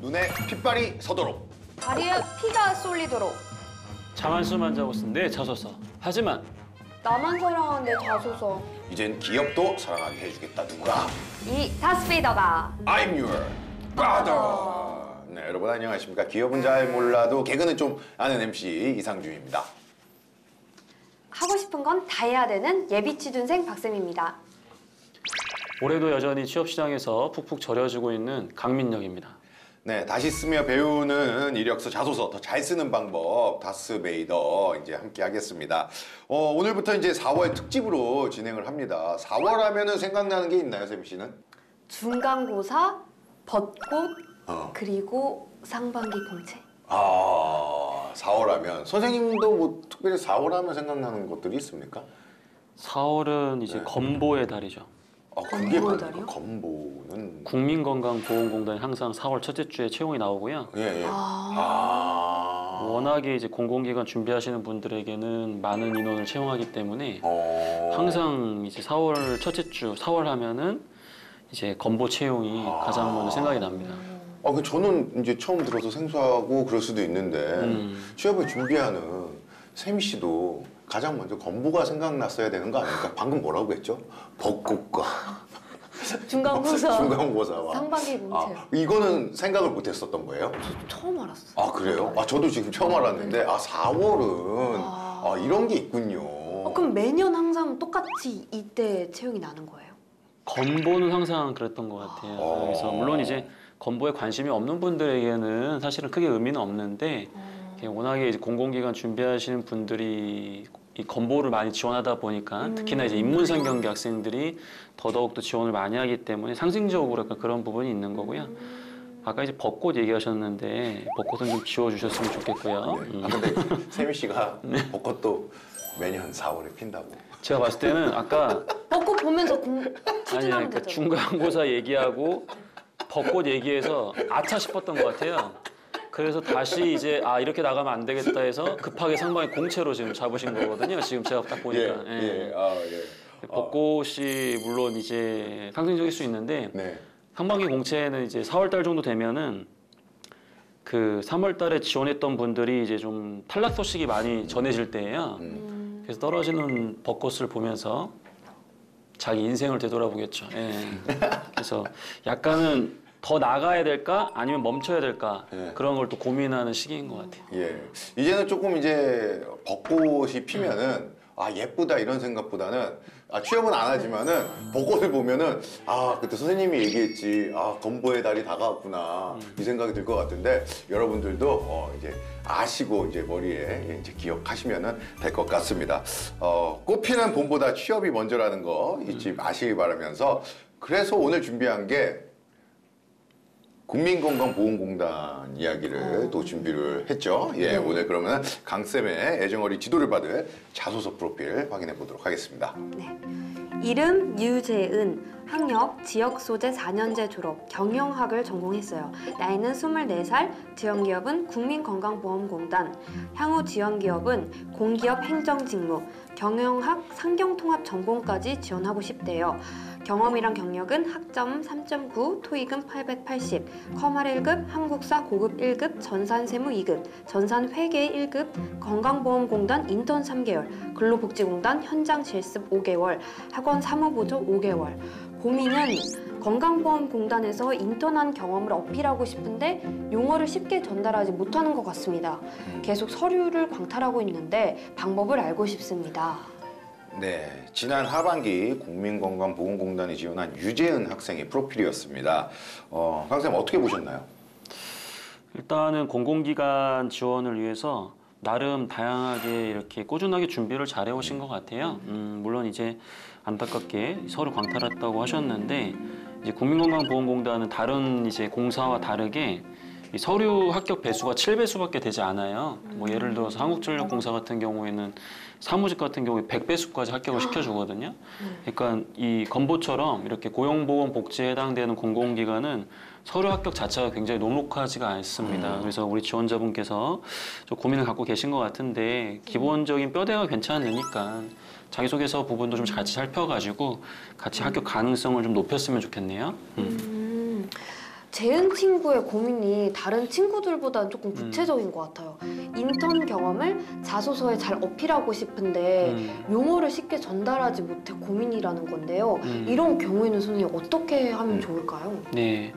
눈에 핏발이 서도록. 다리에 피가 쏠리도록. 잠 한숨만 자고 쓴 내 자소서. 하지만 나만 사랑하는데 자소서. 이젠 기업도 사랑하게 해주겠다. 누가? 이 다스베이더가. I'm your brother. 네, 여러분 안녕하십니까. 기업은 잘 몰라도 개그는 좀 아는 MC 이상준입니다. 하고 싶은 건 다 해야 되는 예비 취준생 박쌤입니다. 올해도 여전히 취업시장에서 푹푹 절여지고 있는 강민혁입니다. 네, 다시 쓰며 배우는 이력서, 자소서 더 잘 쓰는 방법 다스베이더 이제 함께 하겠습니다. 오늘부터 이제 4월 특집으로 진행을 합니다. 4월 하면은 생각나는 게 있나요, 쌤 씨는? 중간고사, 벚꽃, 그리고 상반기 공채. 4월 하면 선생님도 뭐 특별히 4월 하면 생각나는 것들이 있습니까? 4월은 이제 네. 건보의 달이죠. 그게 건보의 달이요? 건보는 국민건강보험공단이 항상 4월 첫째 주에 채용이 나오고요. 예. 워낙에 이제 공공기관 준비하시는 분들에게는 많은 인원을 채용하기 때문에 항상 이제 4월 첫째 주 4월 하면은 이제 건보 채용이 가장 먼저 생각이 납니다. 저는 이제 처음 들어서 생소하고 그럴 수도 있는데 취업을 준비하는 샘 씨도 가장 먼저 건보가 생각났어야 되는 거 아닙니까? 방금 뭐라고 했죠? 벚꽃과 중간고사. 중간고사와 상반기 공채. 이거는 생각을 못 했었던 거예요? 처음 알았어. 그래요? 저도 지금 처음 알았는데 4월은 이런 게 있군요. 그럼 매년 항상 똑같이 이때 채용이 나는 거예요? 건보는 항상 그랬던 것 같아요. 그래서 물론 이제 건보에 관심이 없는 분들에게는 사실은 크게 의미는 없는데 워낙에 이제 공공기관 준비하시는 분들이 이 건보를 많이 지원하다 보니까 특히나 이제 인문상 경기 학생들이 더더욱 또 지원을 많이 하기 때문에 상징적으로 약간 그런 부분이 있는 거고요. 아까 이제 벚꽃 얘기하셨는데 벚꽃은 좀 지워주셨으면 좋겠고요. 근데 세미 씨가 벚꽃도 매년 4월에 핀다고. 제가 봤을 때는 아까 벚꽃 보면서 아니 추진하면 그러니까 되죠. 중간고사 얘기하고 벚꽃 얘기해서 아차 싶었던 것 같아요. 그래서 다시 이제 이렇게 나가면 안 되겠다 해서 급하게 상반기 공채로 지금 잡으신 거거든요. 지금 제가 딱 보니까. 벚꽃이 물론 이제 상징적일 수 있는데 상반기 공채는 이제 4월 달 정도 되면은 그 3월 달에 지원했던 분들이 이제 좀 탈락 소식이 많이 전해질 때예요. 그래서 떨어지는 벚꽃을 보면서 자기 인생을 되돌아보겠죠. 그래서 약간은 더 나가야 될까 아니면 멈춰야 될까 그런 걸 또 고민하는 시기인 것 같아요. 이제는 조금 이제 벚꽃이 피면은 예쁘다 이런 생각보다는 취업은 안 하지만은 벚꽃을 보면은 그때 선생님이 얘기했지 건보의 달이 다가왔구나 이 생각이 들 것 같은데 여러분들도 이제 아시고 이제 머리에 이제 기억하시면은 될 것 같습니다. 꽃 피는 봄보다 취업이 먼저라는 거 잊지 마시기 바라면서 그래서 오늘 준비한 게 국민건강보험공단 이야기를 또 준비를 했죠. 오늘 그러면 강쌤의 애정어린 지도를 받을 자소서 프로필 확인해 보도록 하겠습니다. 이름 유재은, 학력 지역 소재 4년제 졸업, 경영학을 전공했어요. 나이는 24살, 지원기업은 국민건강보험공단, 향후 지원기업은 공기업 행정직무, 경영학 상경통합 전공까지 지원하고 싶대요. 경험이랑 경력은 학점 3.9, 토익은 880, 컴활 1급, 한국사 고급 1급, 전산세무 2급, 전산회계 1급, 건강보험공단 인턴 3개월, 근로복지공단 현장 실습 5개월, 학원 사무보조 5개월. 고민은 건강보험공단에서 인턴한 경험을 어필하고 싶은데 용어를 쉽게 전달하지 못하는 것 같습니다. 계속 서류를 광탈하고 있는데 방법을 알고 싶습니다. 지난 하반기 국민건강보험공단이 지원한 유재은 학생의 프로필이었습니다. 강쌤 어떻게 보셨나요? 일단은 공공기관 지원을 위해서 나름 다양하게 이렇게 꾸준하게 준비를 잘 해오신 것 같아요. 물론 이제 안타깝게 서류 광탈했다고 하셨는데 이제 국민건강보험공단은 다른 이제 공사와 다르게 이 서류 합격 배수가 7배수밖에 되지 않아요. 뭐 예를 들어서 한국전력공사 같은 경우에는 사무직 같은 경우에 100배수까지 합격을 시켜주거든요. 그러니까 이 건보처럼 이렇게 고용보건복지에 해당되는 공공기관은 서류 합격 자체가 굉장히 녹록하지가 않습니다. 그래서 우리 지원자분께서 좀 고민을 갖고 계신 것 같은데 기본적인 뼈대가 괜찮으니까 자기소개서 부분도 좀 같이 살펴가지고 같이 합격 가능성을 좀 높였으면 좋겠네요. 재은 친구의 고민이 다른 친구들보다는 조금 구체적인 것 같아요. 인턴 경험을 자소서에 잘 어필하고 싶은데 용어를 쉽게 전달하지 못해 고민이라는 건데요. 이런 경우에는 선생님 어떻게 하면 좋을까요? 네,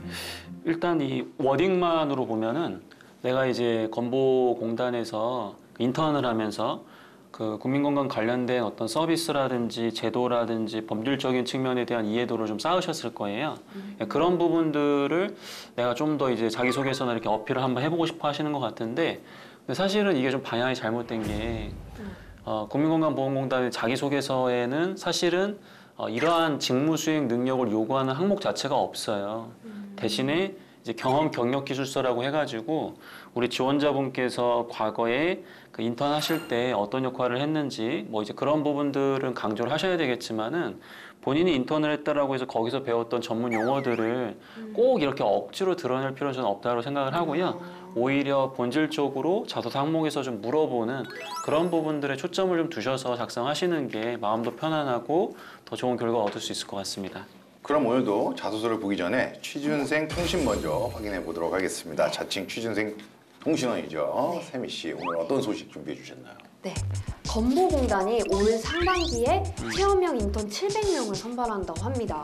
일단 이 워딩만으로 보면은 내가 이제 건보공단에서 인턴을 하면서 그 국민건강 관련된 어떤 서비스라든지 제도라든지 법률적인 측면에 대한 이해도를 좀 쌓으셨을 거예요. 그런 부분들을 내가 좀 더 이제 자기소개서나 이렇게 어필을 한번 해보고 싶어 하시는 것 같은데, 근데 사실은 이게 좀 방향이 잘못된 게 국민건강보험공단의 자기소개서에는 사실은 이러한 직무 수행 능력을 요구하는 항목 자체가 없어요. 대신에 이제 경험 경력 기술서라고 해가지고 우리 지원자분께서 과거에 그 인턴 하실 때 어떤 역할을 했는지 뭐 이제 그런 부분들은 강조를 하셔야 되겠지만은, 본인이 인턴을 했다라고 해서 거기서 배웠던 전문 용어들을 꼭 이렇게 억지로 드러낼 필요는 저는 없다고 생각을 하고요. 오히려 본질적으로 자소서 항목에서 좀 물어보는 그런 부분들에 초점을 좀 두셔서 작성하시는 게 마음도 편안하고 더 좋은 결과를 얻을 수 있을 것 같습니다. 그럼 오늘도 자소서를 보기 전에 취준생 통신 먼저 확인해 보도록 하겠습니다. 자칭 취준생 통신원이죠. 세미 씨, 오늘 어떤 소식 준비해 주셨나요? 네, 건보공단이 올 상반기에 체험형 인턴 700명을 선발한다고 합니다.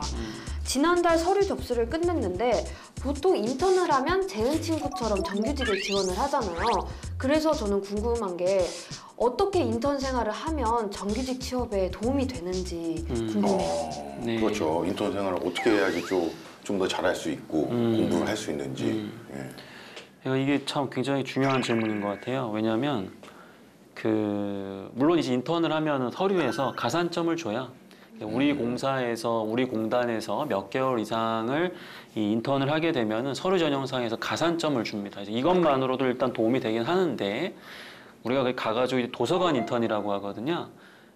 지난달 서류 접수를 끝냈는데 보통 인턴을 하면 재은 친구처럼 정규직을 지원을 하잖아요. 그래서 저는 궁금한 게 어떻게 인턴 생활을 하면 정규직 취업에 도움이 되는지 궁금해요. 네. 그렇죠. 인턴 생활을 어떻게 해야지 좀 더 잘할 수 있고 공부를 할 수 있는지. 예. 이게 참 굉장히 중요한 질문인 것 같아요. 왜냐하면 물론 이제 인턴을 하면 서류에서 가산점을 줘요. 우리 공사에서, 우리 공단에서 몇 개월 이상을 이 인턴을 하게 되면은 서류 전형상에서 가산점을 줍니다. 이제 이것만으로도 일단 도움이 되긴 하는데, 우리가 거기 가가지고 이제 도서관 인턴이라고 하거든요.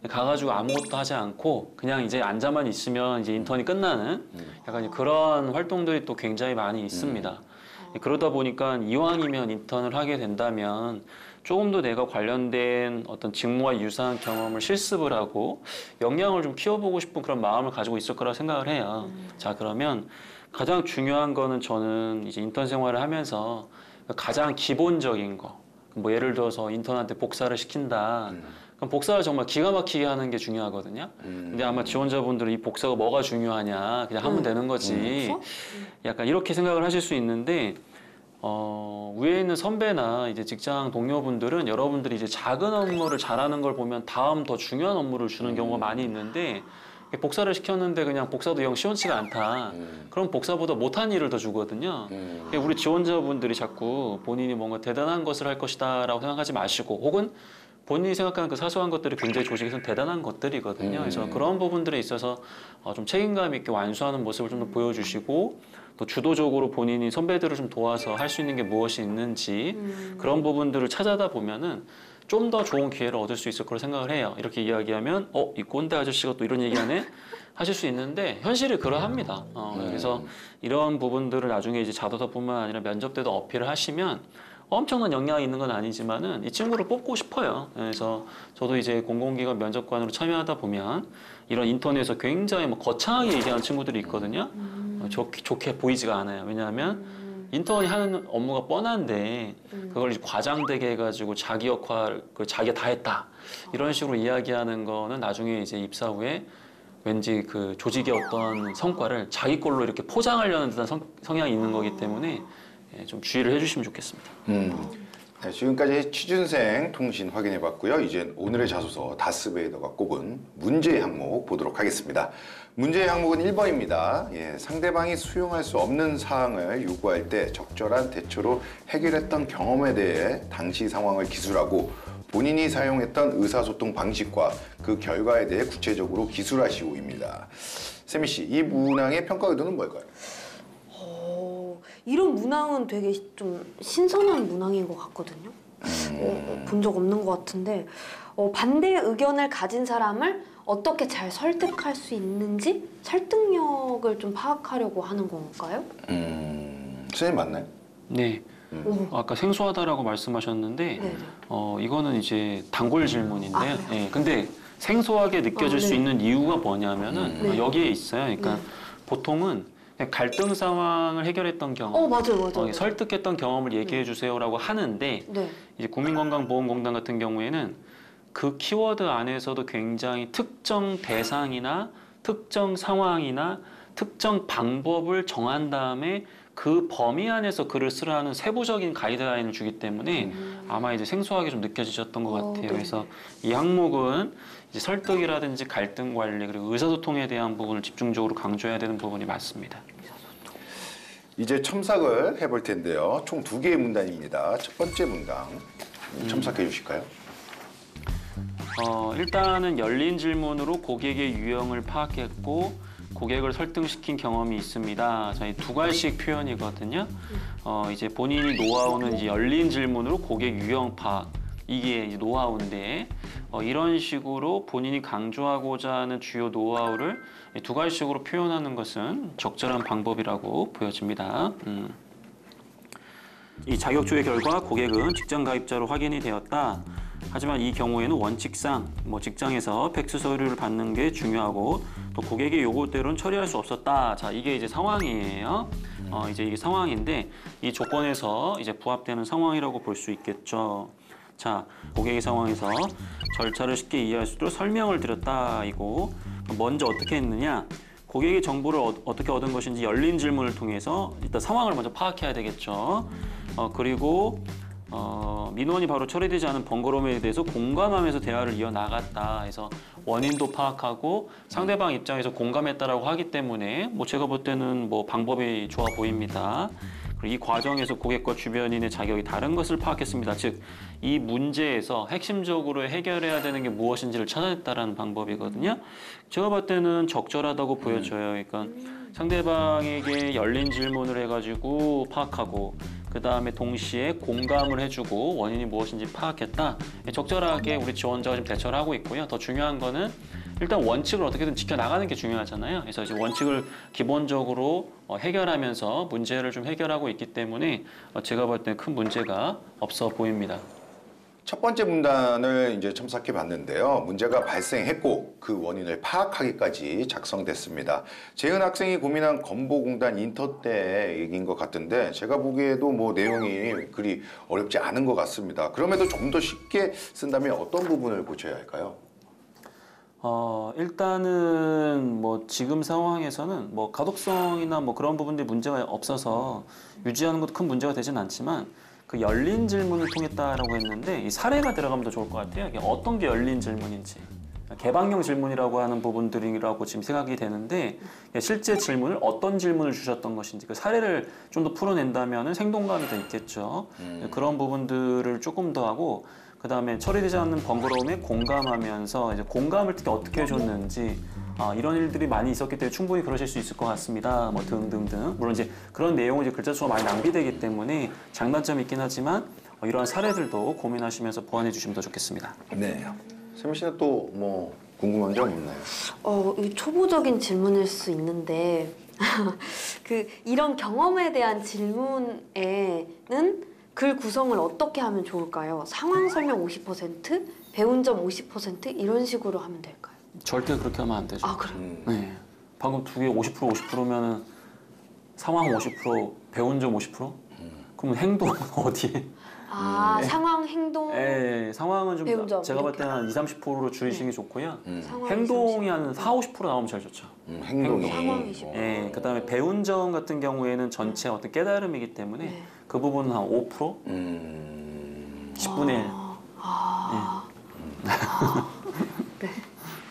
가가지고 아무것도 하지 않고 그냥 이제 앉아만 있으면 이제 인턴이 끝나는 약간 이제 그런 활동들이 또 굉장히 많이 있습니다. 그러다 보니까 이왕이면 인턴을 하게 된다면 조금 더 내가 관련된 어떤 직무와 유사한 경험을 실습을 하고 역량을 좀 키워보고 싶은 그런 마음을 가지고 있을 거라고 생각을 해요. 자, 그러면 가장 중요한 거는 저는 이제 인턴 생활을 하면서 가장 기본적인 거, 뭐 예를 들어서 인턴한테 복사를 시킨다. 그럼 복사를 정말 기가 막히게 하는 게 중요하거든요. 근데 아마 지원자분들은 이 복사가 뭐가 중요하냐, 그냥 하면 되는 거지. 약간 이렇게 생각을 하실 수 있는데, 위에 있는 선배나 이제 직장 동료분들은 여러분들이 이제 작은 업무를 잘하는 걸 보면 다음 더 중요한 업무를 주는 경우가 많이 있는데, 복사를 시켰는데 그냥 복사도 영 시원치가 않다. 그럼 복사보다 못한 일을 더 주거든요. 우리 지원자분들이 자꾸 본인이 뭔가 대단한 것을 할 것이다 라고 생각하지 마시고, 혹은 본인이 생각하는 그 사소한 것들이 굉장히 조직에서는 대단한 것들이거든요. 그래서 그런 부분들에 있어서 좀 책임감 있게 완수하는 모습을 좀 더 보여주시고, 또 주도적으로 본인이 선배들을 좀 도와서 할 수 있는 게 무엇이 있는지 그런 부분들을 찾아다 보면은 좀 더 좋은 기회를 얻을 수 있을 거라 생각을 해요. 이렇게 이야기하면 이 꼰대 아저씨가 또 이런 얘기하네? 하실 수 있는데 현실이 그러합니다. 그래서 이런 부분들을 나중에 이제 자소서뿐만 아니라 면접 때도 어필을 하시면 엄청난 역량이 있는 건 아니지만은 이 친구를 뽑고 싶어요. 그래서 저도 이제 공공기관 면접관으로 참여하다 보면 이런 인턴에서 굉장히 뭐 거창하게 얘기하는 친구들이 있거든요. 좋게 보이지가 않아요. 왜냐하면 인턴이 하는 업무가 뻔한데 그걸 이제 과장되게 해가지고 자기 역할, 자기가 다 했다 이런 식으로 이야기하는 거는 나중에 이제 입사 후에 왠지 그 조직의 어떤 성과를 자기 걸로 이렇게 포장하려는 듯한 성향이 있는 거기 때문에 좀 주의를 해주시면 좋겠습니다. 네, 지금까지 취준생 통신 확인해봤고요. 이제 오늘의 자소서 다스베이더가 꼽은 문제의 항목 보도록 하겠습니다. 문제의 항목은 1번입니다. 상대방이 수용할 수 없는 사항을 요구할 때 적절한 대처로 해결했던 경험에 대해 당시 상황을 기술하고 본인이 사용했던 의사소통 방식과 그 결과에 대해 구체적으로 기술하시오입니다. 세미 씨, 이 문항의 평가 의도는 뭘까요? 이런 문항은 되게 좀 신선한 문항인 것 같거든요. 본 적 없는 것 같은데 반대 의견을 가진 사람을 어떻게 잘 설득할 수 있는지 설득력을 좀 파악하려고 하는 건가요? 선생님 맞나요? 네. 아까 생소하다라고 말씀하셨는데 이거는 이제 단골 질문인데요. 근데 생소하게 느껴질 수 있는 이유가 뭐냐면은 여기에 있어요. 그러니까 보통은 갈등 상황을 해결했던 경험, 맞아요. 설득했던 경험을 얘기해 주세요라고 하는데 네. 이제 국민건강보험공단 같은 경우에는 그 키워드 안에서도 굉장히 특정 대상이나 특정 상황이나 특정 방법을 정한 다음에 그 범위 안에서 글을 쓰라는 세부적인 가이드라인을 주기 때문에 아마 이제 생소하게 좀 느껴지셨던 것 같아요. 네. 그래서 이 항목은 이제 설득이라든지 갈등 관리 그리고 의사소통에 대한 부분을 집중적으로 강조해야 되는 부분이 맞습니다. 이제 첨삭을 해볼 텐데요. 총 2개의 문단입니다. 첫 번째 문단 첨삭해 주실까요? 일단은 열린 질문으로 고객의 유형을 파악했고 고객을 설득시킨 경험이 있습니다. 자, 이 2가지씩 표현이거든요. 이제 본인이 노하우는 이제 열린 질문으로 고객 유형 파악. 이게 이제 노하우인데 이런 식으로 본인이 강조하고자 하는 주요 노하우를 2가지식으로 표현하는 것은 적절한 방법이라고 보여집니다. 이 자격조회 결과 고객은 직장 가입자로 확인이 되었다. 하지만 이 경우에는 원칙상 직장에서 팩스 서류를 받는 게 중요하고 또 고객의 요구대로는 처리할 수 없었다. 자, 이게 이제 상황이에요. 이제 이게 상황인데 이 조건에서 이제 부합되는 상황이라고 볼 수 있겠죠. 자, 고객의 상황에서 절차를 쉽게 이해할 수 있도록 설명을 드렸다. 이고 먼저 어떻게 했느냐? 고객의 정보를 어떻게 얻은 것인지 열린 질문을 통해서 일단 상황을 먼저 파악해야 되겠죠. 그리고 민원이 바로 처리되지 않은 번거로움에 대해서 공감하면서 대화를 이어나갔다 해서 원인도 파악하고 상대방 입장에서 공감했다라고 하기 때문에 제가 볼 때는 방법이 좋아 보입니다. 그리고 이 과정에서 고객과 주변인의 자격이 다른 것을 파악했습니다. 즉, 이 문제에서 핵심적으로 해결해야 되는 게 무엇인지를 찾아냈다는 방법이거든요. 제가 볼 때는 적절하다고 보여져요. 그러니까 상대방에게 열린 질문을 해가지고 파악하고 그 다음에 동시에 공감을 해주고 원인이 무엇인지 파악했다. 적절하게 우리 지원자가 지금 대처를 하고 있고요. 더 중요한 거는 일단 원칙을 어떻게든 지켜나가는 게 중요하잖아요. 그래서 이제 원칙을 기본적으로 해결하면서 문제를 좀 해결하고 있기 때문에 제가 볼 때 큰 문제가 없어 보입니다. 첫 번째 문단을 이제 첨삭해 봤는데요. 문제가 발생했고 그 원인을 파악하기까지 작성됐습니다. 재은 학생이 고민한 건보공단 인터 때 얘기인 것 같은데 제가 보기에도 내용이 그리 어렵지 않은 것 같습니다. 그럼에도 좀 더 쉽게 쓴다면 어떤 부분을 고쳐야 할까요? 일단은 지금 상황에서는 가독성이나 그런 부분들이 문제가 없어서 유지하는 것도 큰 문제가 되진 않지만 그 열린 질문을 통했다라고 했는데 이 사례가 들어가면 더 좋을 것 같아요. 이게 어떤 게 열린 질문인지. 개방형 질문이라고 하는 부분들이라고 지금 생각이 되는데 실제 질문을 어떤 질문을 주셨던 것인지 그 사례를 좀 더 풀어낸다면 생동감이 더 있겠죠. 그런 부분들을 조금 더 하고 그다음에 처리되지 않는 번거로움에 공감하면서 이제 공감을 특히 어떻게 해줬는지 이런 일들이 많이 있었기 때문에 충분히 그러실 수 있을 것 같습니다. 등등등. 물론 이제 그런 내용은 이제 글자 수가 많이 낭비되기 때문에 장단점이 있긴 하지만 이러한 사례들도 고민하시면서 보완해 주시면 더 좋겠습니다. 네. 세미 씨는 또 궁금한 점 없나요? 이 초보적인 질문일 수 있는데 이런 경험에 대한 질문에는 글 구성을 어떻게 하면 좋을까요? 상황 설명 50%, 배운 점 50% 이런 식으로 하면 될까요? 절대 그렇게 하면 안 되죠. 그래요? 네. 방금 두 개 50%면은 상황 50%, 배운 점 50%? 그럼 행동 어디에? 상황, 행동, 상황은 좀 배운 점 제가 볼 이렇게. 때는 한 20-30%로 줄이시는 게 좋고요. 상황 행동이 한 4-50% 나오면 제일 좋죠. 행동이. 상황이 20%. 그다음에 배운 점 같은 경우에는 전체 어떤 깨달음이기 때문에 그 부분은 한 5%? 10분의 1. 네.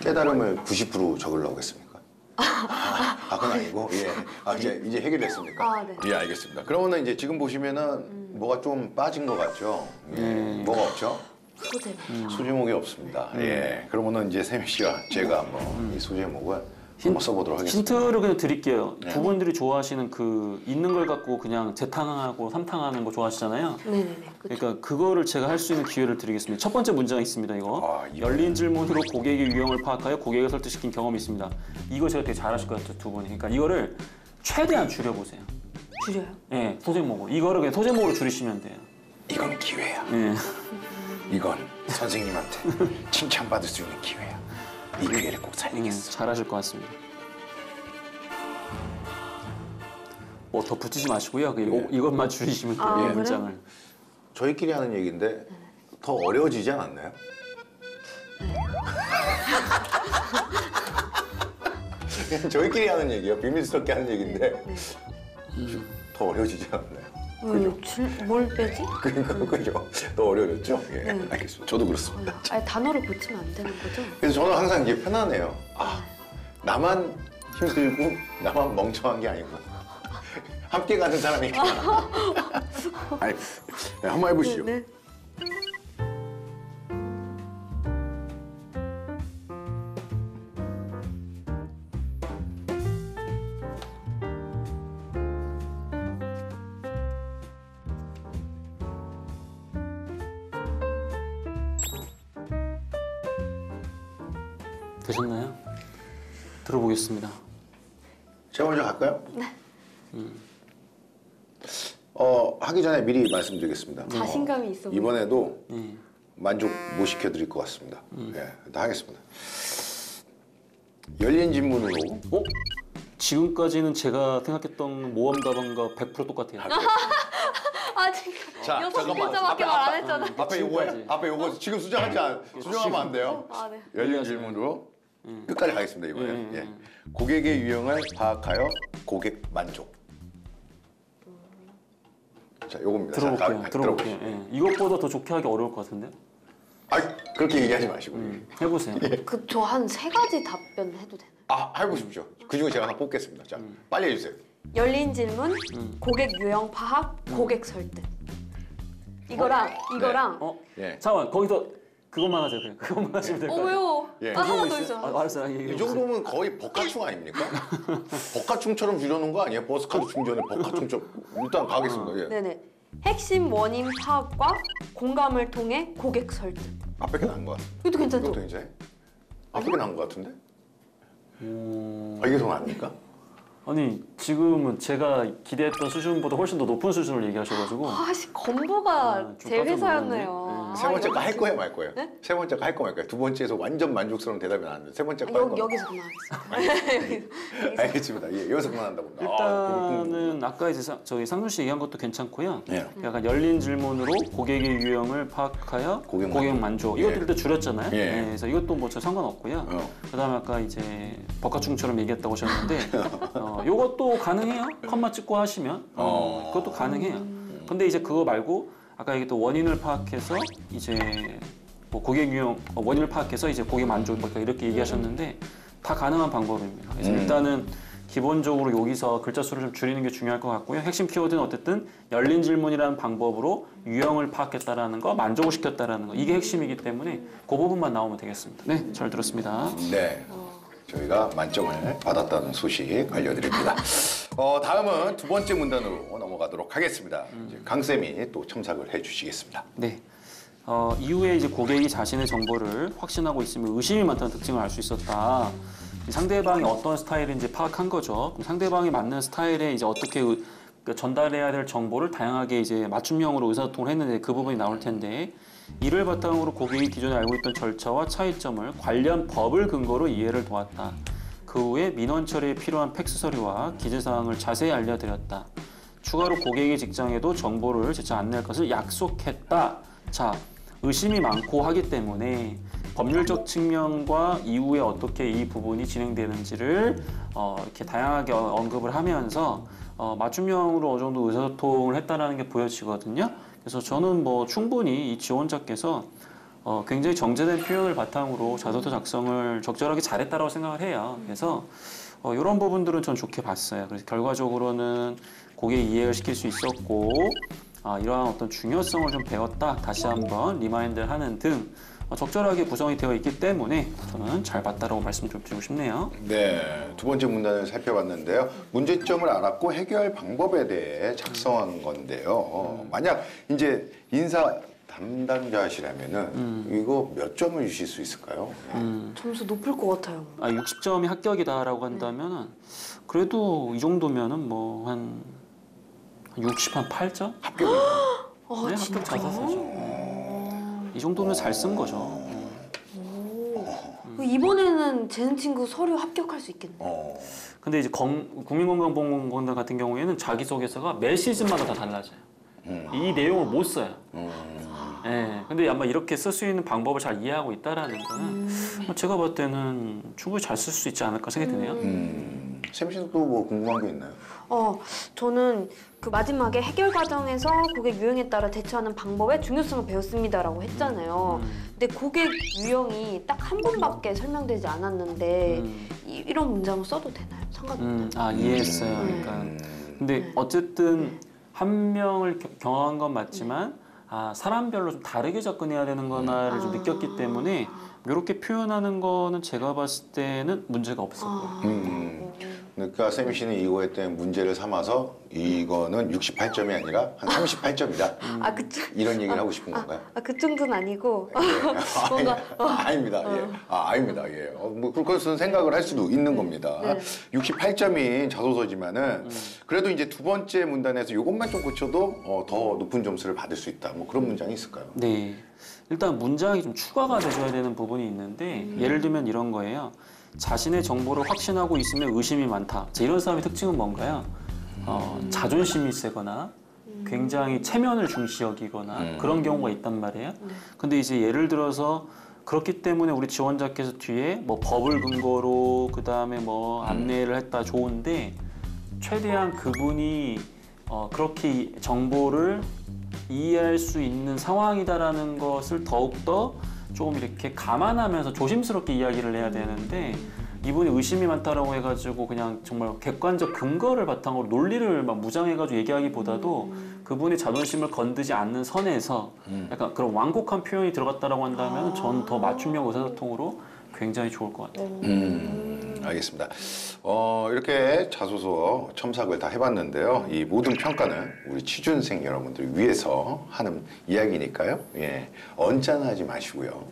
깨달음을 90% 적으려고 했습니까? 그건 아니고 이제 해결됐습니까? 네. 예, 알겠습니다. 그러면은 이제 지금 보시면은 뭐가 좀 빠진 것 같죠? 뭐가 없죠? 소제목이 없습니다. 예, 그러면은 이제 세미 씨와 제가 한번 이 소제목을 한번 써보도록 하겠습니다. 힌트를 그냥 드릴게요. 두 분들이 좋아하시는 있는 걸 갖고 그냥 재탕하고 삼탕하는 거 좋아하시잖아요. 네네네. 그러니까 그거를 제가 할 수 있는 기회를 드리겠습니다. 첫 번째 문제가 있습니다. 이거 열린 질문으로 고객의 유형을 파악하여 고객을 설득시킨 경험이 있습니다. 이거 제가 되게 잘하실 것 같아요, 두 분이. 그러니까 이거를 최대한 줄여보세요. 줄여요? 네, 소제목을. 이거를 그냥 소제목으로 줄이시면 돼요. 이건 기회야. 네. 이건 선생님한테 칭찬받을 수 있는 기회야. 이 기회를 꼭 살리겠어. 잘하실 것 같습니다. 뭐 더 붙이지 마시고요. 이것만 줄이시면 돼요. 아, 그래요? 문장을. 저희끼리 하는 얘기인데 더 어려워지지 않았나요? 그냥 저희끼리 하는 얘기예요. 비밀스럽게 하는 얘기인데 더 어려워지지 않았나요? 뭘 빼지? 그죠? 더 어려워졌죠? 예, 알겠습니다. 저도 그렇습니다. 아니, 단어를 붙이면 안 되는 거죠? 그래서 저는 항상 이게 편하네요. 아, 나만 힘들고 나만 멍청한 게 아니고 함께 가는 사람이 있구나. 아니, 네, 한번 해보시죠. 네. 되셨나요? 들어보겠습니다. 제가 먼저 갈까요? 네. 하기 전에 미리 말씀드리겠습니다. 자신감이 있어 보여요. 이번에도 네. 만족 못 시켜드릴 것 같습니다. 예, 일단 하겠습니다. 열린 질문으로 어? 지금까지는 제가 생각했던 모험 답안과 100% 똑같아요. 아, 지금 자, 6글자밖에 말 안 했잖아. 앞에 요거 지금까지. 앞에 요거 지금 수정하면 안 돼요. 아, 네. 열린 질문으로 끝까지 가겠습니다 이번에. 예. 음. 고객의 유형을 파악하여 고객 만족. 자, 요겁니다. 들어볼게요. 자, 들어볼게요. 예. 이것보다 더 좋게 하기 어려울 것 같은데? 아, 그렇게 얘기하지 마시고. 해보세요. 저 한 3가지 답변 해도 되나요? 아, 해보십시오. 그 중에 제가 하나 뽑겠습니다. 자, 빨리 해주세요. 열린 질문, 고객 유형 파악, 고객 설득. 이거랑 어? 예. 잠깐만, 거기서 그것만 하세요. 그냥. 그것만 하시면 될 것 같아요. 왜요? 예. 아, 하나 더 있어요. 알았어요. 이 정도면 거의 버카충 아닙니까? 버카충처럼 줄여놓은 거 아니에요? 버스카드 충전에 버카충처럼. 일단 가겠습니다. 예. 네네. 핵심 원인 파악과 공감을 통해 고객 설득. 앞에 게 나은 것 같아요. 이것도 괜찮죠? 이것도 괜찮아요? 앞에 게 나은 것 같은데? 오... 아, 이게 더 나습니까? 아니 지금은 제가 기대했던 수준보다 훨씬 더 높은 수준을 얘기하셔가지고 아씨, 건보가 좀 제 깜짝 회사였네요. 놀랐네. 세 번째 거 할 이거- 거예요, 말 거예요? 네? 세 번째 거 할 거 말 거예요? 두 번째에서 완전 만족스러운 대답이 나왔는데 세 번째 거 할 거. 여기서 그만하겠습니다. 알겠습니다. 예, 여기서 그만한다고. 일단은 아까 이제 저희 상준 씨 얘기한 것도 괜찮고요. 예. 약간 열린 질문으로 고객의 유형을 파악하여 고객 고객 만족. 이것도 예. 일단 줄였잖아요. 예. 예, 그래서 이것도 뭐 저 상관없고요. 그다음에 아까 이제 버카충처럼 얘기했다고 하셨는데 이것도 가능해요. 컴마 찍고 하시면 그것도 가능해요. 근데 이제 그거 말고 아까 얘기했던 원인을 파악해서 이제 뭐 고객 유형 원인을 파악해서 이제 고객 만족 뭐 이렇게 얘기하셨는데 다 가능한 방법입니다. 그래서 일단은 기본적으로 여기서 글자 수를 좀 줄이는 게 중요할 것 같고요. 핵심 키워드는 어쨌든 열린 질문이라는 방법으로 유형을 파악했다라는 거, 만족을 시켰다라는 거 이게 핵심이기 때문에 그 부분만 나오면 되겠습니다. 네, 잘 들었습니다. 네. 저희가 만점을 받았다는 소식 알려드립니다. 다음은 두 번째 문단으로 넘어가도록 하겠습니다. 이제 강 쌤이 또 첨삭을 해주시겠습니다. 네. 이후에 이제 고객이 자신의 정보를 확신하고 있으면 의심이 많다는 특징을 알 수 있었다. 상대방이 어떤 스타일인지 파악한 거죠. 그럼 상대방이 맞는 스타일에 이제 어떻게 전달해야 될 정보를 다양하게 이제 맞춤형으로 의사소통을 했는데 그 부분이 나올 텐데 이를 바탕으로 고객이 기존에 알고 있던 절차와 차이점을 관련 법을 근거로 이해를 도왔다. 그 후에 민원 처리에 필요한 팩스 서류와 기재사항을 자세히 알려드렸다. 추가로 고객의 직장에도 정보를 재차 안내할 것을 약속했다. 자, 의심이 많고 하기 때문에 법률적 측면과 이후에 어떻게 이 부분이 진행되는지를 이렇게 다양하게 언급을 하면서 맞춤형으로 어느 정도 의사소통을 했다는 게 보여지거든요. 그래서 저는 뭐 충분히 이 지원자께서 굉장히 정제된 표현을 바탕으로 자소서 작성을 적절하게 잘했다고 생각을 해요. 그래서 이런 부분들은 전 좋게 봤어요. 그래서 결과적으로는 고객 이해를 시킬 수 있었고 이러한 어떤 중요성을 좀 배웠다. 다시 한번 리마인드를 하는 등 적절하게 구성이 되어 있기 때문에 저는 잘 봤다라고 말씀 좀 드리고 싶네요. 네, 두 번째 문단을 살펴봤는데요. 문제점을 알았고 해결 방법에 대해 작성한 건데요. 만약 이제 인사 담당자시라면은 이거 몇 점을 주실 수 있을까요? 점수 높을 것 같아요. 60점이 합격이다라고 한다면은 그래도 이 정도면은 뭐 한 8점? 합격을. 아, 네, 진짜? 합격 자사서죠. 이 정도면 잘 쓴 거죠. 이 이번에는 재능 친구 서류 합격할 수 있겠네요. 근데 이제 국민건강보험공단 같은 경우에는 자기소개서가 매 시즌마다 다 달라져요. 이 내용을 못 써요. 예, 근데 아마 이렇게 쓸 수 있는 방법을 잘 이해하고 있다라는 거는 제가 볼 때는 충분히 잘 쓸 수 있지 않을까 생각이 드네요. 샘 씨도 또 뭐 궁금한 게 있나요? 저는 그 마지막에 해결 과정에서 고객 유형에 따라 대처하는 방법의 중요성을 배웠습니다라고 했잖아요. 근데 고객 유형이 딱 한 번밖에 설명되지 않았는데 이런 문장을 써도 되나요? 상관없나요? 이해했어요. 그러니까 근데 어쨌든 한 명을 경험한 건 맞지만 사람별로 좀 다르게 접근해야 되는 거나를 좀 느꼈기 때문에 이렇게 표현하는 거는 제가 봤을 때는 문제가 없었고. 그러니까 샘 씨는 이거에 대한 문제를 삼아서 이거는 68점이 아니라 한 38점이다. 그쵸. 이런 얘기를 하고 싶은 건가요? 그 정도는 아니고 예. 뭔가 아닙니다. 예. 아닙니다. 예. 뭐 그것은 생각을 할 수도 있는 겁니다. 68점인 자소서지만은 그래도 이제 두 번째 문단에서 이것만 좀 고쳐도 더 높은 점수를 받을 수 있다. 뭐 그런 문장이 있을까요? 네. 일단 문장이 좀 추가가 돼줘야 되는 부분이 있는데 예를 들면 이런 거예요. 자신의 정보를 확신하고 있으면 의심이 많다. 이런 사람의 특징은 뭔가요? 자존심이 세거나 굉장히 체면을 중시 여기거나 그런 경우가 있단 말이에요. 근데 이제 예를 들어서 그렇기 때문에 우리 지원자께서 뒤에 뭐 법을 근거로 그 다음에 뭐 안내를 했다 좋은데 최대한 그분이 그렇게 정보를 이해할 수 있는 상황이다라는 것을 더욱더 좀 이렇게 감안하면서 조심스럽게 이야기를 해야 되는데 이분이 의심이 많다라고 해가지고 그냥 정말 객관적 근거를 바탕으로 논리를 막 무장해가지고 얘기하기보다도 그분의 자존심을 건드지 않는 선에서 약간 그런 완곡한 표현이 들어갔다라고 한다면 전 더 맞춤형 의사소통으로 굉장히 좋을 것 같아요. 알겠습니다. 이렇게 자소서 첨삭을 다 해봤는데요. 이 모든 평가는 우리 취준생 여러분들 위해서 하는 이야기니까요. 예, 언짢아하지 마시고요.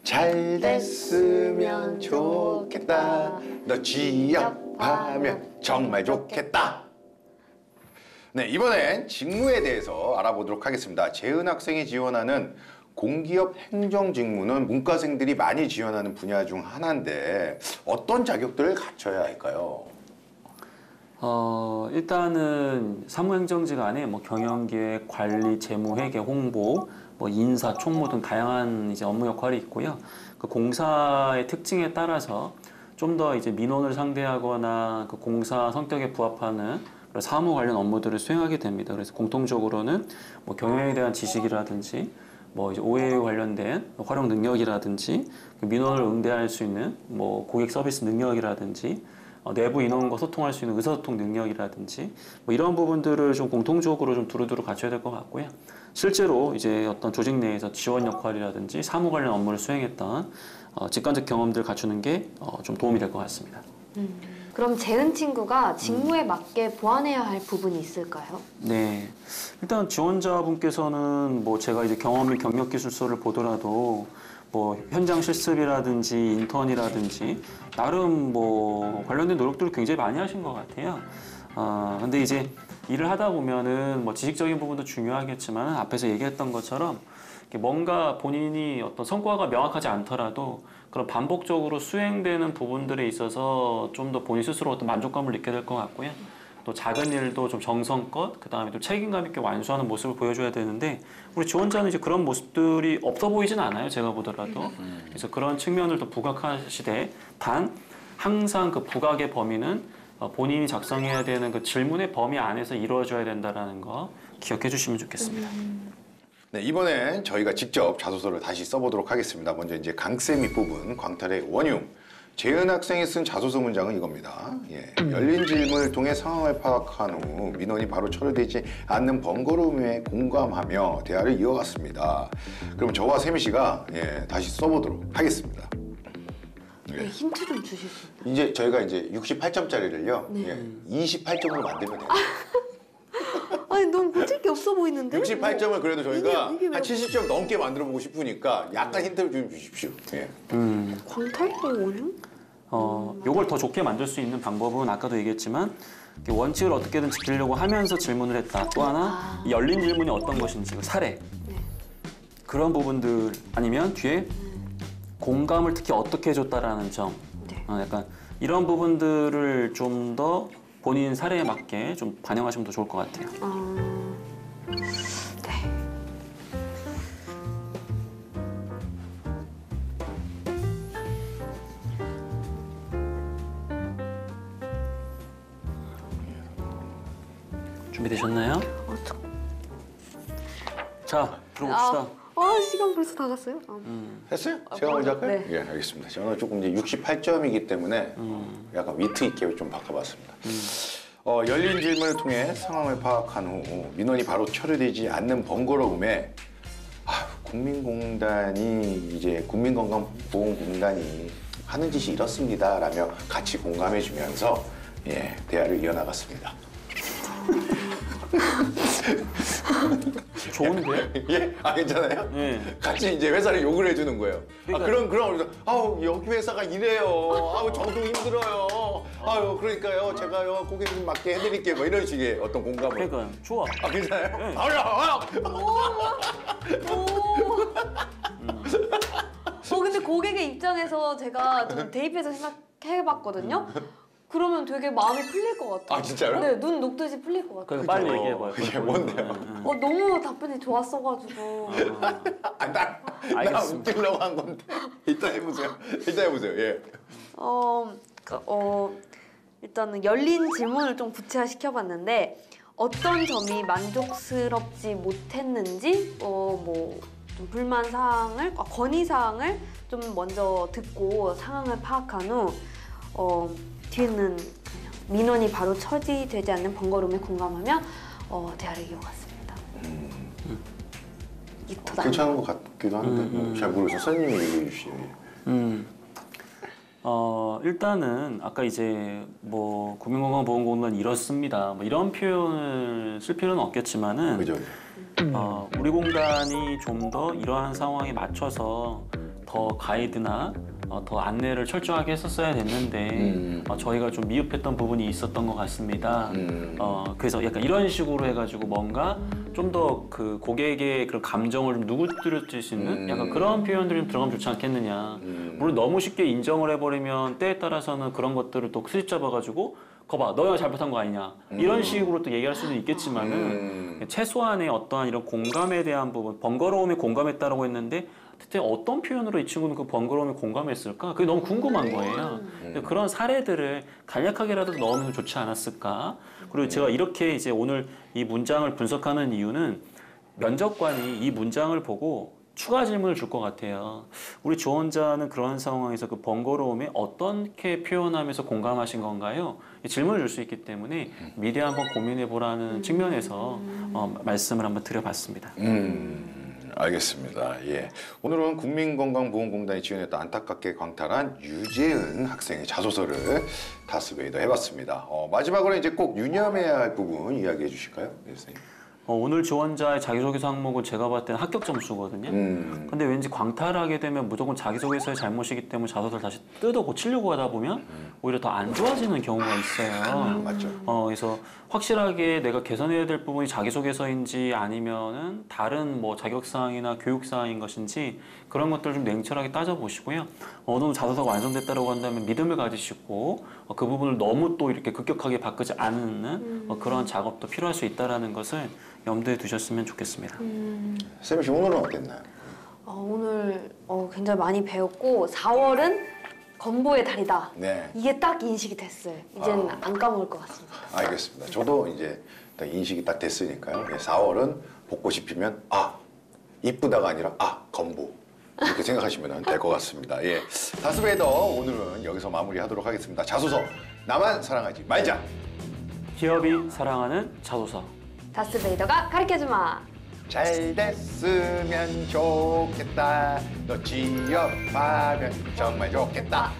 잘 됐으면 좋겠다. 너 취업하면 정말 좋겠다. 네, 이번엔 직무에 대해서 알아보도록 하겠습니다. 재은 학생이 지원하는 공기업 행정직무는 문과생들이 많이 지원하는 분야 중 하나인데 어떤 자격들을 갖춰야 할까요? 일단은 사무행정직 안에 뭐 경영기획, 관리, 재무회계, 홍보, 뭐 인사, 총무 등 다양한 이제 업무 역할이 있고요. 그 공사의 특징에 따라서 좀 더 이제 민원을 상대하거나 그 공사 성격에 부합하는 그런 사무 관련 업무들을 수행하게 됩니다. 그래서 공통적으로는 뭐 경영에 대한 지식이라든지 뭐 이제 OA 관련된 활용 능력이라든지 민원을 응대할 수 있는 뭐 고객 서비스 능력이라든지 내부 인원과 소통할 수 있는 의사소통 능력이라든지 뭐 이런 부분들을 좀 공통적으로 좀 두루두루 갖춰야 될 것 같고요. 실제로 이제 어떤 조직 내에서 지원 역할이라든지 사무 관련 업무를 수행했던 직관적 경험들을 갖추는 게 좀 도움이 될 것 같습니다. 그럼 재은 친구가 직무에 맞게 보완해야 할 부분이 있을까요? 네, 일단 지원자분께서는 뭐 제가 이제 경험이 경력 기술서를 보더라도 뭐 현장 실습이라든지 인턴이라든지 나름 뭐 관련된 노력들을 굉장히 많이 하신 것 같아요. 근데 이제 일을 하다 보면은 뭐 지식적인 부분도 중요하겠지만 앞에서 얘기했던 것처럼 뭔가 본인이 어떤 성과가 명확하지 않더라도 그런 반복적으로 수행되는 부분들에 있어서 좀 더 본인 스스로 어떤 만족감을 느껴야 될 것 같고요. 또 작은 일도 좀 정성껏 그다음에 또 책임감 있게 완수하는 모습을 보여줘야 되는데 우리 지원자는 이제 그런 모습들이 없어 보이진 않아요. 제가 보더라도. 그래서 그런 측면을 더 부각하시되 단 항상 그 부각의 범위는 본인이 작성해야 되는 그 질문의 범위 안에서 이루어져야 된다는 거 기억해 주시면 좋겠습니다. 네, 이번엔 저희가 직접 자소서를 다시 써보도록 하겠습니다. 먼저 이제 강쌤이 뽑은 광탈의 원흉. 재은 학생이 쓴 자소서 문장은 이겁니다. 예, 열린 질문을 통해 상황을 파악한 후 민원이 바로 처리되지 않는 번거로움에 공감하며 대화를 이어갔습니다. 그럼 저와 세미 씨가 다시 써보도록 하겠습니다. 네, 힌트 좀 주실 수 있나요? 이제 저희가 이제 68점짜리를요, 네. 28점으로 만들면 돼요. 아니 너무 고칠 게 없어 보이는데? 68점을 그래도 저희가 이게 왜- 한 70점 넘게 만들어 보고 싶으니까 약간 힌트를 좀 주십시오. 예. 광탈도 원흉? 요걸 더 좋게 만들 수 있는 방법은 아까도 얘기했지만 원칙을 어떻게든 지키려고 하면서 질문을 했다. 또 하나 이 열린 질문이 어떤 것인지 그 사례 네. 그런 부분들 아니면 뒤에 공감을 특히 어떻게 해줬다라는 점, 네. 약간 이런 부분들을 좀 더 본인 사례에 맞게 좀 반영하시면 더 좋을 것 같아요. 네. 준비되셨나요? 저- 자, 들어봅시다. 시간 벌써 다 갔어요? 했어요? 제가 먼저 할까요? 네. 예, 알겠습니다. 저는 조금 이제 68점이기 때문에 약간 위트 있게 좀 바꿔봤습니다. 열린 질문을 통해 상황을 파악한 후 민원이 바로 처리되지 않는 번거로움에 국민공단이 이제 국민건강보험공단이 하는 짓이 이렇습니다라며 같이 공감해주면서 예, 대화를 이어나갔습니다. 좋은데? 예? 괜찮아요? 네. 같이 이제 회사를 욕을 해주는 거예요. 그러니까- 그럼 여기 회사가 이래요. 저도 힘들어요. 그러니까요, 제가요 고객님 맞게 해드릴게요. 뭐 이런 식의 어떤 공감을. 그러니까 좋아. 괜찮아요? 네. 근데 고객의 입장에서 제가 좀 대입해서 생각해봤거든요. 그러면 되게 마음이 풀릴 것 같아요. 진짜요? 네, 눈 녹듯이 풀릴 것 같아요. 그러니까 빨리 얘기해봐요. 그게 뭔데요? 너무 답변이 좋았어가지고. 나 알겠습니다. 웃기려고 한 건데. 일단 해보세요. 예. 일단은 열린 질문을 좀 구체화시켜봤는데 어떤 점이 만족스럽지 못했는지 좀 불만 사항을 건의 사항을 좀 먼저 듣고 상황을 파악한 후 뒤에는 그냥 민원이 바로 처리되지 않는 번거로움에 공감하며 대화를 이어갔습니다. 이게 더 괜찮은 것 같기도 한데 잘 모르겠어요. 선생님이 얘기해 주시죠. 일단은 아까 이제 뭐 국민건강보험공단이 이렇습니다. 뭐 이런 표현을 쓸 필요는 없겠지만은 그죠? 우리 공단이 좀 더 이러한 상황에 맞춰서 더 가이드나 더 안내를 철저하게 했었어야 됐는데 저희가 좀 미흡했던 부분이 있었던 것 같습니다. 그래서 약간 이런 식으로 해가지고 뭔가 좀 더 그 고객의 그런 감정을 좀 누구뜨릴 수 있는 약간 그런 표현들이 좀 들어가면 좋지 않겠느냐. 물론 너무 쉽게 인정을 해버리면 때에 따라서는 그런 것들을 또 수집 잡아가지고 거봐 너가 잘못한 거 아니냐 이런 식으로 또 얘기할 수는 있겠지만은 최소한의 어떠한 이런 공감에 대한 부분 번거로움에 공감했다라고 했는데 대체 어떤 표현으로 이 친구는 그 번거로움에 공감했을까? 그게 너무 궁금한 거예요. 그런 사례들을 간략하게라도 넣으면 좋지 않았을까? 그리고 제가 이렇게 이제 오늘 이 문장을 분석하는 이유는 면접관이 이 문장을 보고 추가 질문을 줄 것 같아요. 우리 지원자는 그런 상황에서 그 번거로움에 어떻게 표현하면서 공감하신 건가요? 질문을 줄 수 있기 때문에 미리 한번 고민해 보라는 측면에서 말씀을 한번 드려봤습니다. 알겠습니다. 예. 오늘은 국민건강보험공단이 지원했던 안타깝게 광탈한 유재은 학생의 자소서를 다스베이더 해봤습니다. 마지막으로 이제 꼭 유념해야 할 부분 이야기해 주실까요? 네, 선생님. 오늘 지원자의 자기소개서 항목은 제가 봤을 때는 합격 점수거든요. 근데 왠지 광탈하게 되면 무조건 자기소개서의 잘못이기 때문에 자소서를 다시 뜯어 고치려고 하다 보면 오히려 더 안 좋아지는 경우가 있어요. 맞죠. 그래서 확실하게 내가 개선해야 될 부분이 자기소개서인지 아니면은 다른 뭐 자격사항이나 교육사항인 것인지 그런 것들을 좀 냉철하게 따져보시고요. 어느 정도 자소서가 완성됐다고 한다면 믿음을 가지시고 그 부분을 너무 또 이렇게 급격하게 바꾸지 않는 그런 작업도 필요할 수 있다는 것을 염두에 두셨으면 좋겠습니다. 쌤 씨 오늘은 어땠나요? 오늘 굉장히 많이 배웠고 4월은 건보의 달이다. 네. 이게 딱 인식이 됐어요. 이제는 안 까먹을 것 같습니다. 알겠습니다. 저도 이제 딱 인식이 딱 됐으니까요. 4월은 벚꽃이 피면 이쁘다가 아니라 건보 이렇게 생각하시면 될 것 같습니다. 예, 다스베이더 오늘은 여기서 마무리하도록 하겠습니다. 자소서 나만 사랑하지 말자. 기업이 사랑하는 자소서. 다스베이더가 가르쳐주마. 잘 됐으면 좋겠다. 너 취업하면 정말 좋겠다.